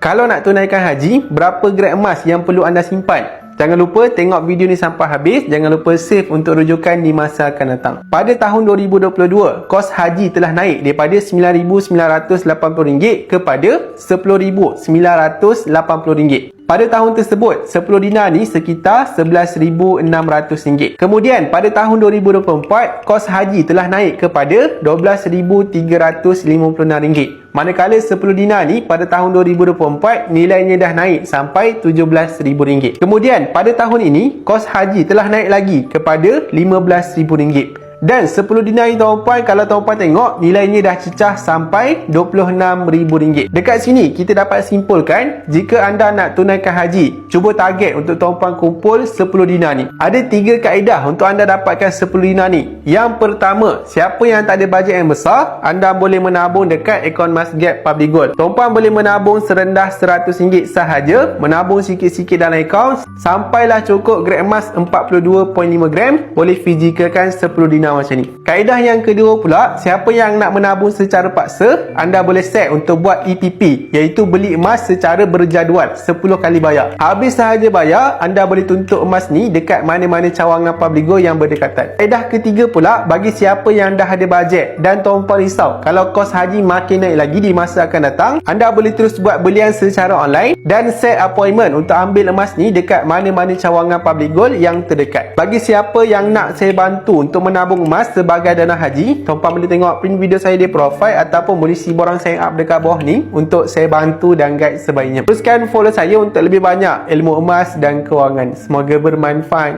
Kalau nak tunaikan haji, berapa gram emas yang perlu anda simpan? Jangan lupa tengok video ni sampai habis. Jangan lupa save untuk rujukan di masa akan datang. Pada tahun 2022, kos haji telah naik daripada RM9,980 kepada RM10,980. Pada tahun tersebut, 10 dinar ni sekitar RM11,600. Kemudian, pada tahun 2024, kos haji telah naik kepada RM12,356. Manakala 10 dinar ni pada tahun 2024 nilainya dah naik sampai RM17,000. Kemudian, pada tahun ini, kos haji telah naik lagi kepada RM15,000. Dan 10 dinar ni tuan-puan, kalau tuan-puan tengok, nilainya dah cecah sampai RM26,000. Dekat sini kita dapat simpulkan, jika anda nak tunaikan haji, cuba target untuk tuan-puan kumpul 10 dinar ni. Ada 3 kaedah untuk anda dapatkan 10 dinar ni. Yang pertama, siapa yang tak ada bajet yang besar, anda boleh menabung dekat akaun Masgap Public Gold. Tuan-puan boleh menabung serendah RM100 sahaja, menabung sikit-sikit dalam akaun sampailah cukup gram emas 42.5 gram, boleh fizikalkan 10 dinar macam ni. Kaedah yang kedua pula, siapa yang nak menabung secara paksa, anda boleh set untuk buat EPP, iaitu beli emas secara berjadual, 10 kali bayar. Habis sahaja bayar, anda boleh tuntut emas ni dekat mana-mana cawangan Public Gold yang berdekatan. Kaedah ketiga pula, bagi siapa yang dah ada bajet dan tuan-puan risau kalau kos haji makin naik lagi di masa akan datang, anda boleh terus buat belian secara online dan set appointment untuk ambil emas ni dekat mana-mana cawangan Public Gold yang terdekat. Bagi siapa yang nak saya bantu untuk menabung emas sebagai dana haji, tuan-puan boleh tengok pin video saya di profile ataupun boleh si borang sign up dekat bawah ni untuk saya bantu dan guide sebaiknya. Teruskan follow saya untuk lebih banyak ilmu emas dan kewangan. Semoga bermanfaat.